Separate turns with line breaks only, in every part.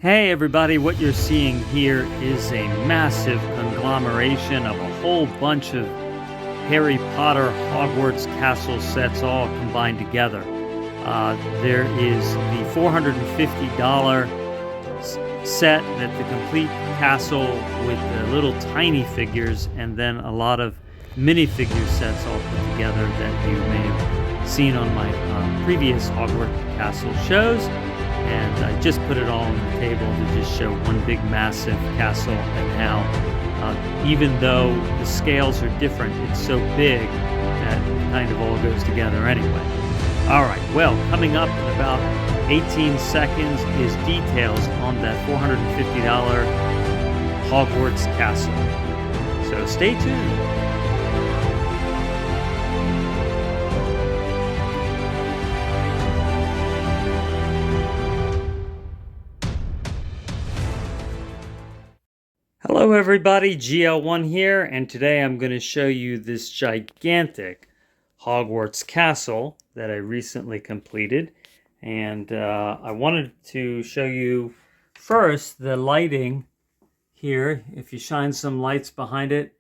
Hey everybody, what you're seeing here is a massive conglomeration of a whole bunch of Harry Potter Hogwarts Castle sets all combined together. There is the $450 set that's the complete castle with the little tiny figures, and then a lot of minifigure sets all put together that you may have seen on my previous Hogwarts Castle shows. And I just put it all on the table to just show one big massive castle, and how even though the scales are different, it's so big that it kind of all goes together anyway. Alright, well, coming up in about 18 seconds is details on that $450 Hogwarts Castle. So stay tuned. Hello everybody, GL1 here, and today I'm going to show you this gigantic Hogwarts Castle that I recently completed. And I wanted to show you first the lighting here. If you shine some lights behind it,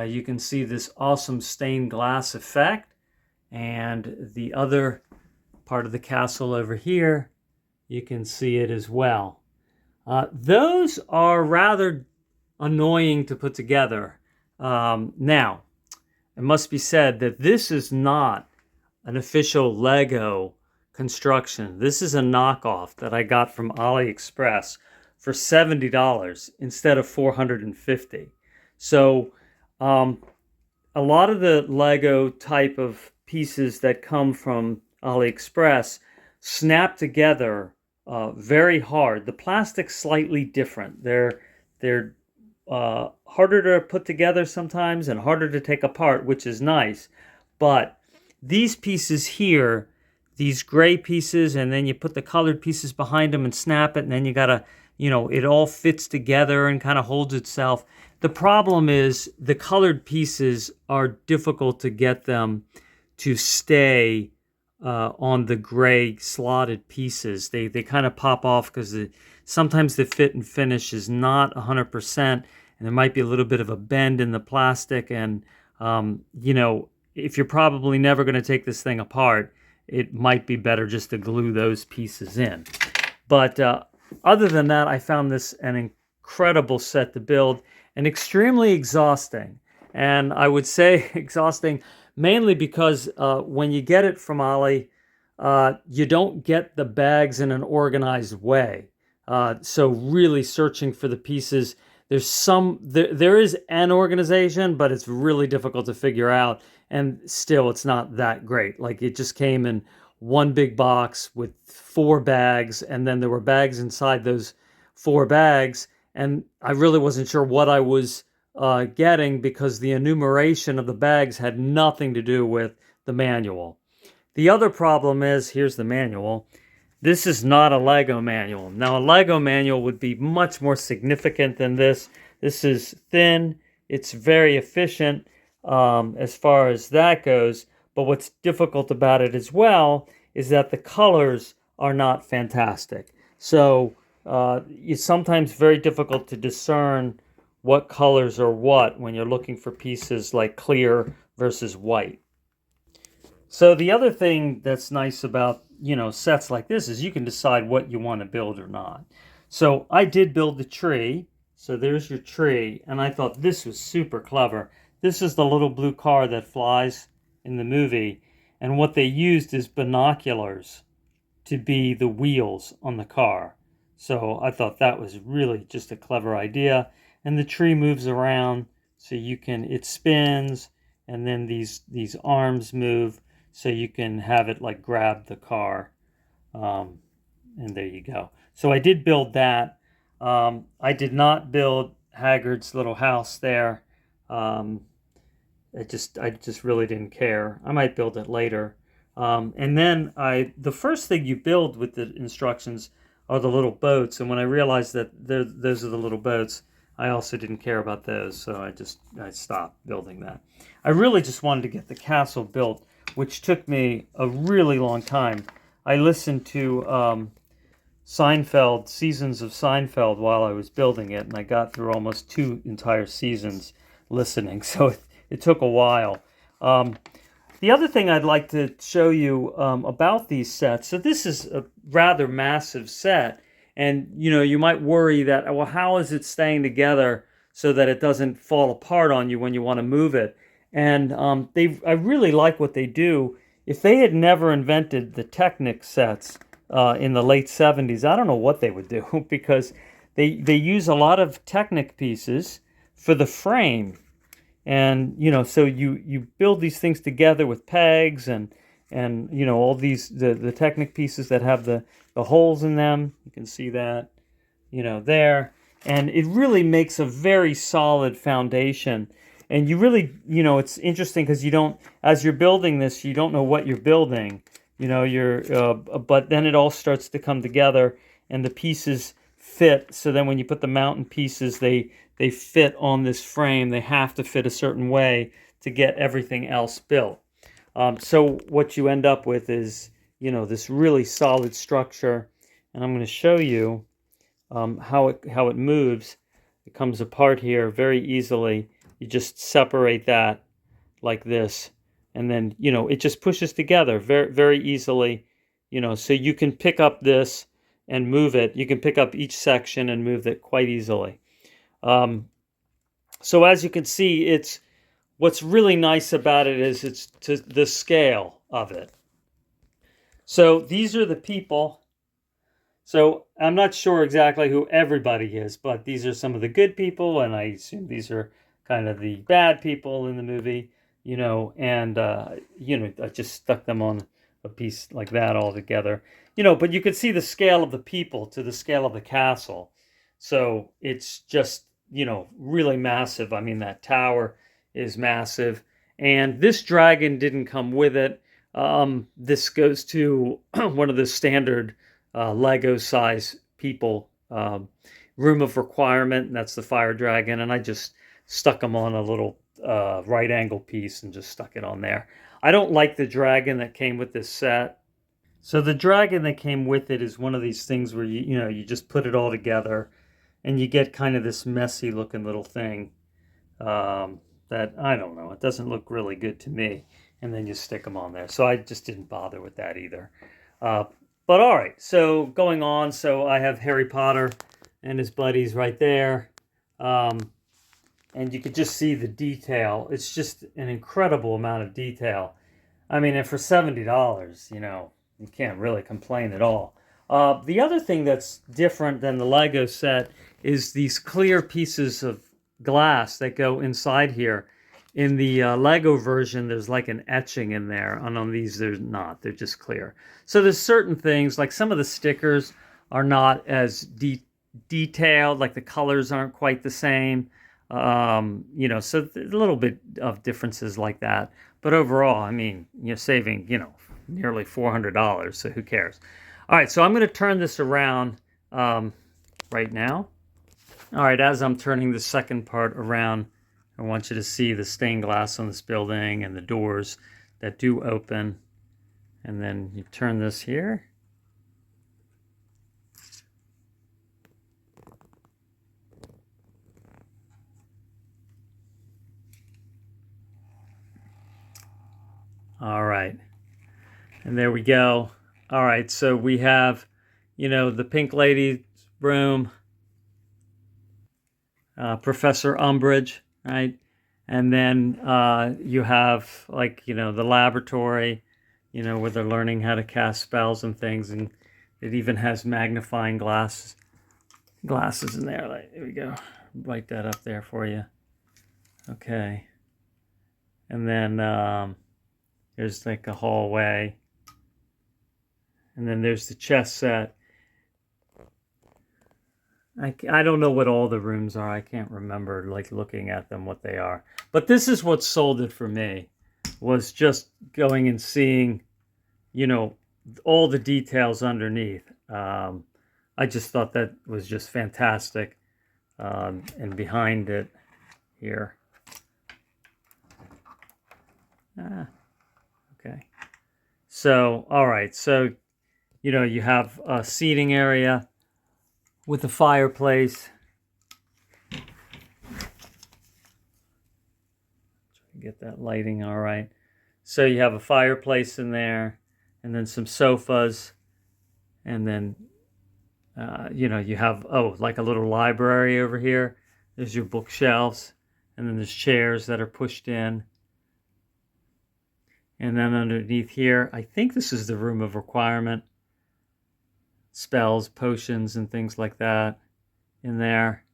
you can see this awesome stained glass effect. And the other part of the castle over here, you can see it as well. Those are rather annoying to put together. Now, it must be said that this is not an official Lego construction. This is a knockoff that I got from AliExpress for $70 instead of $450. So a lot of the Lego type of pieces that come from AliExpress snap together very hard. The plastic's slightly different. They're harder to put together sometimes and harder to take apart, which is nice. But these pieces here, these gray pieces, and then you put the colored pieces behind them and snap it, and then you gotta, it all fits together and kind of holds itself. The problem is the colored pieces are difficult to get them to stay on the gray slotted pieces. They kind of pop off because sometimes the fit and finish is not 100%. And there might be a little bit of a bend in the plastic. And, if you're probably never going to take this thing apart, it might be better just to glue those pieces in. But other than that, I found this an incredible set to build and extremely exhausting. And I would say exhausting mainly because when you get it from Ali, you don't get the bags in an organized way. So really searching for the pieces. There is an organization, but it's really difficult to figure out, and still it's not that great. Like, it just came in one big box with 4 bags, and then there were bags inside those 4 bags, and I really wasn't sure what I was getting because the enumeration of the bags had nothing to do with the manual. The other problem is, here's the manual. This is not a Lego manual. Now, a Lego manual would be much more significant than this. This is thin. It's very efficient as far as that goes. But what's difficult about it as well is that the colors are not fantastic. So it's sometimes very difficult to discern what colors are what when you're looking for pieces like clear versus white. So the other thing that's nice about sets like this is you can decide what you want to build or not. So I did build the tree. So there's your tree. And I thought this was super clever. This is the little blue car that flies in the movie. And what they used is binoculars to be the wheels on the car. So I thought that was really just a clever idea. And the tree moves around so it spins, and then these arms move so you can have it like grab the car. And there you go. So I did build that. I did not build Hagrid's little house there. I just really didn't care. I might build it later. And then the first thing you build with the instructions are the little boats. And when I realized that those are the little boats, I also didn't care about those. So I stopped building that. I really just wanted to get the castle built, which took me a really long time. I listened to Seinfeld, seasons of Seinfeld while I was building it, and I got through almost 2 entire seasons listening, so it took a while. Um, the other thing I'd like to show you about these sets, so this is a rather massive set, and you might worry that, well, how is it staying together so that it doesn't fall apart on you when you want to move it? And I really like what they do. If they had never invented the Technic sets in the late 70s, I don't know what they would do because they use a lot of Technic pieces for the frame. And so you build these things together with pegs and all these the Technic pieces that have the holes in them. You can see that there, and it really makes a very solid foundation. And you really it's interesting because you don't, as you're building this, you don't know what you're building. But then it all starts to come together, and the pieces fit. So then when you put the mountain pieces, they fit on this frame. They have to fit a certain way to get everything else built. So what you end up with is, this really solid structure. And I'm going to show you how it moves. It comes apart here very easily. You just separate that like this, and then it just pushes together very, very easily. So you can pick up this and move it. You can pick up each section and move it quite easily. So as you can see, what's really nice about it is it's to the scale of it. So these are the people. So I'm not sure exactly who everybody is, but these are some of the good people, and I assume these are kind of the bad people in the movie, and I just stuck them on a piece like that all together, but you could see the scale of the people to the scale of the castle. So it's just, really massive. I mean, that tower is massive, and this dragon didn't come with it. This goes to one of the standard Lego size people room of requirement, and that's the fire dragon. And I just stuck them on a little right angle piece and just stuck it on there. I don't like the dragon that came with this set. So the dragon that came with it is one of these things where you just put it all together and you get kind of this messy looking little thing that, I don't know, it doesn't look really good to me. And then you stick them on there. So I just didn't bother with that either. But all right, so going on, so I have Harry Potter and his buddies right there. And you could just see the detail. It's just an incredible amount of detail. I mean, and for $70, you can't really complain at all. The other thing that's different than the Lego set is these clear pieces of glass that go inside here. In the Lego version, there's like an etching in there, and on these, there's not. They're just clear. So there's certain things, like some of the stickers are not as detailed, like the colors aren't quite the same. So a little bit of differences like that. But overall, I mean, you're saving, nearly $400, so who cares? All right, so I'm going to turn this around right now. All right, as I'm turning the second part around, I want you to see the stained glass on this building and the doors that do open. And then you turn this here. All right. And there we go. All right, so we have, the Pink Lady's room, Professor Umbridge, right? And then you have, like, the laboratory, where they're learning how to cast spells and things. And it even has magnifying glasses in there. Like, there we go. Write that up there for you. Okay. And then there's like a hallway. And then there's the chess set. I don't know what all the rooms are. I can't remember, like, looking at them, what they are. But this is what sold it for me, was just going and seeing, all the details underneath. I just thought that was just fantastic. And behind it here. Okay. So, all right. So, you have a seating area. with the fireplace. Get that lighting all right. So you have a fireplace in there, and then some sofas, and then you have like a little library over here. There's your bookshelves, and then there's chairs that are pushed in. And then underneath here, I think this is the room of requirement. Spells, potions, and things like that in there.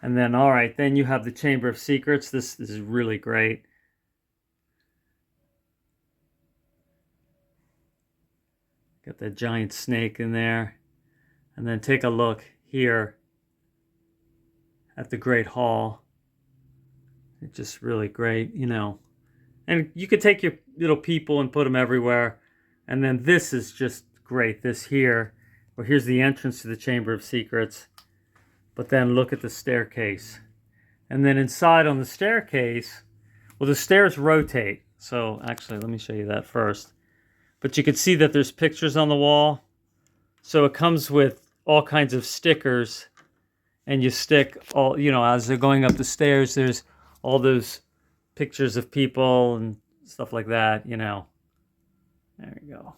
And then, all right, then you have the Chamber of Secrets. This is really great. Got that giant snake in there. And then take a look here at the Great Hall. It's just really great, you know. And you could take your little people and put them everywhere. And then this is just great. This here, well, here's the entrance to the Chamber of Secrets. But then look at the staircase. And then inside on the staircase, well, the stairs rotate. So actually, let me show you that first. But you can see that there's pictures on the wall. So it comes with all kinds of stickers. And you stick all, as they're going up the stairs, there's all those pictures of people and stuff like that, There we go.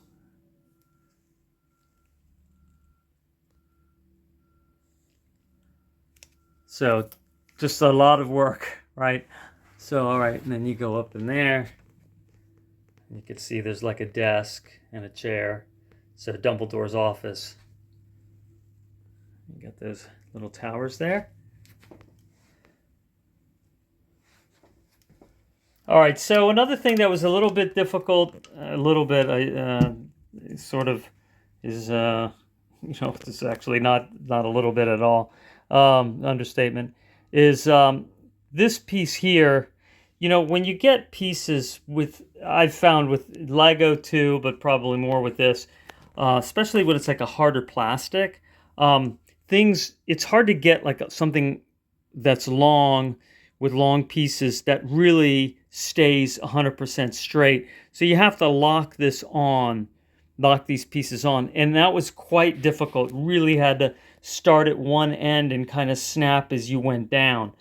So just a lot of work, right? So, all right, and then you go up in there. You can see there's like a desk and a chair. So Dumbledore's office. You got those little towers there. All right, so another thing that was a little bit difficult, sort of is, it's actually not a little bit at all, understatement, is this piece here. When you get pieces I've found with Lego too, but probably more with this, especially when it's like a harder plastic, it's hard to get like something that's long, with long pieces that really stays 100% straight. So you have to lock these pieces on. And that was quite difficult. Really had to start at one end and kind of snap as you went down.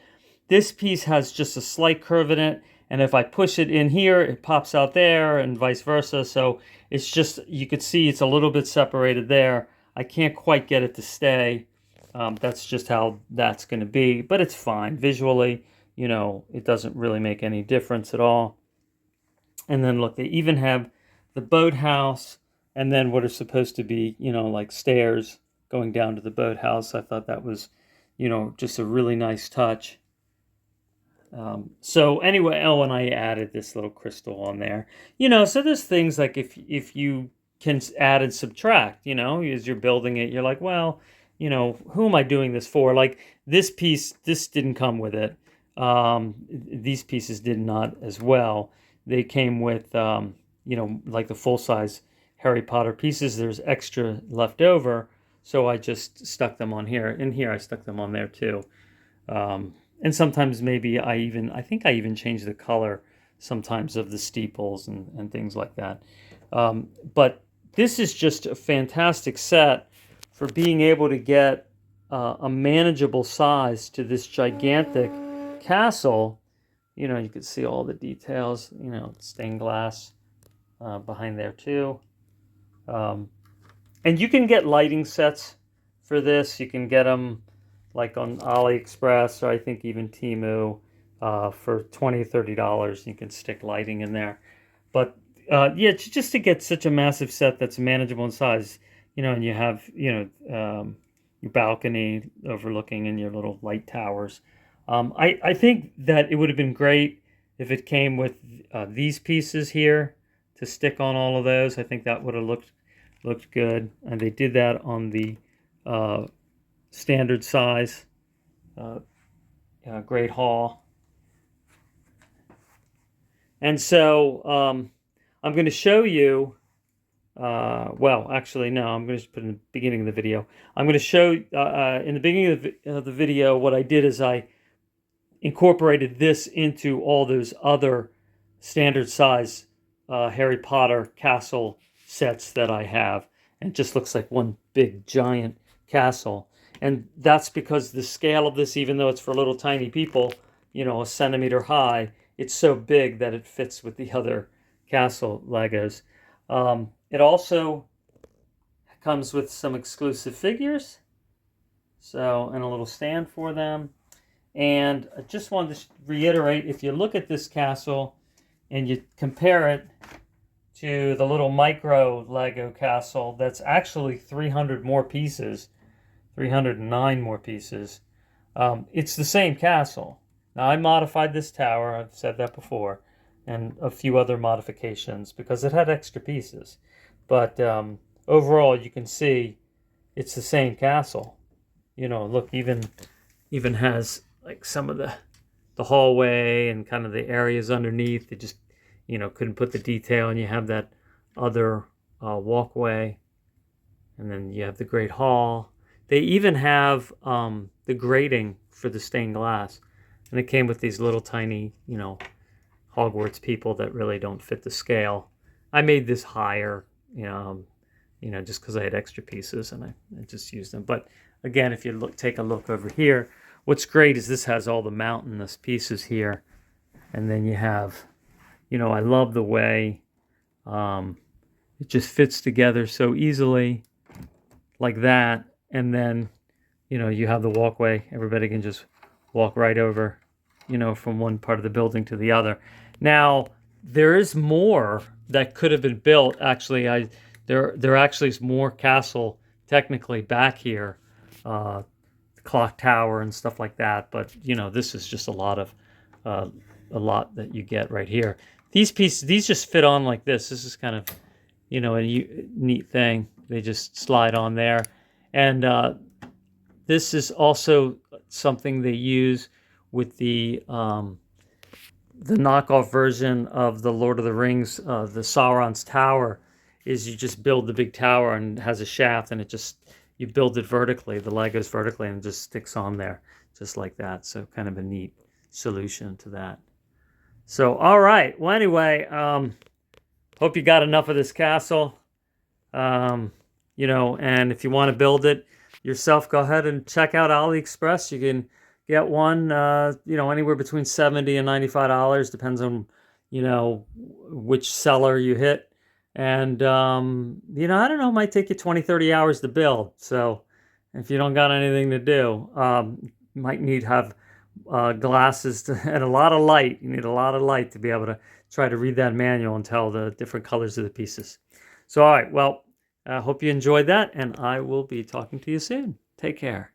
This piece has just a slight curve in it. And if I push it in here, it pops out there and vice versa. So it's just, you could see it's a little bit separated there. I can't quite get it to stay. That's just how that's going to be. But it's fine. Visually, it doesn't really make any difference at all. And then look, they even have the boathouse and then what are supposed to be, like stairs going down to the boathouse. I thought that was, just a really nice touch. So anyway, and I added this little crystal on there. So there's things like if you can add and subtract, as you're building it, you're like, well, who am I doing this for? Like this piece, this didn't come with it. These pieces did not as well. They came with, like the full-size Harry Potter pieces. There's extra left over, so I just stuck them on here. In here, I stuck them on there too. And sometimes maybe I think I even change the color sometimes of the steeples and things like that. But this is just a fantastic set for being able to get a manageable size to this gigantic castle. You can see all the details, stained glass behind there too. And you can get lighting sets for this. You can get them like on AliExpress, or I think even Temu, for $20, $30. You can stick lighting in there. But just to get such a massive set that's manageable in size, and you have, your balcony overlooking and your little light towers. I think that it would have been great if it came with these pieces here to stick on all of those. I think that would have looked good. And they did that on the standard size Great Hall. And so I'm going to show you, well, actually, no, I'm going to put in the beginning of the video. I'm going to show in the beginning of the video what I did is I incorporated this into all those other standard size Harry Potter Castle sets that I have. And it just looks like one big giant castle. And that's because the scale of this, even though it's for little tiny people, a centimeter high, it's so big that it fits with the other castle Legos. It also comes with some exclusive figures, and a little stand for them. And I just wanted to reiterate, if you look at this castle and you compare it to the little micro Lego castle, that's actually 300 more pieces, 309 more pieces. It's the same castle. Now, I modified this tower, I've said that before, and a few other modifications because it had extra pieces. But overall, you can see it's the same castle. Look, even has like some of the hallway and kind of the areas underneath. They just, couldn't put the detail, and you have that other walkway, and then you have the Great Hall. They even have the grating for the stained glass, and it came with these little tiny, Hogwarts people that really don't fit the scale. I made this higher, just because I had extra pieces and I just used them. But again, if you take a look over here, what's great is this has all the mountainous pieces here, and then you have, I love the way it just fits together so easily like that. And then, you have the walkway. Everybody can just walk right over, from one part of the building to the other. Now, there is more that could have been built. Actually, there actually is more castle technically back here, clock tower and stuff like that. But this is just a lot that you get right here. These pieces, these just fit on like this. This is kind of, a neat thing. They just slide on there, and this is also something they use with the knockoff version of the Lord of the Rings, the Sauron's Tower, is you just build the big tower and it has a shaft, and you build it vertically, the Legos vertically, and it just sticks on there just like that. So kind of a neat solution to that. So, all right. Well, anyway, hope you got enough of this castle. And if you want to build it yourself, go ahead and check out AliExpress. You can get one, anywhere between $70 and $95. Depends on, which seller you hit. And, I don't know, it might take you 20, 30 hours to build. So if you don't got anything to do, you might need to have glasses and a lot of light. You need a lot of light to be able to try to read that manual and tell the different colors of the pieces. So, all right, well, I hope you enjoyed that, and I will be talking to you soon. Take care.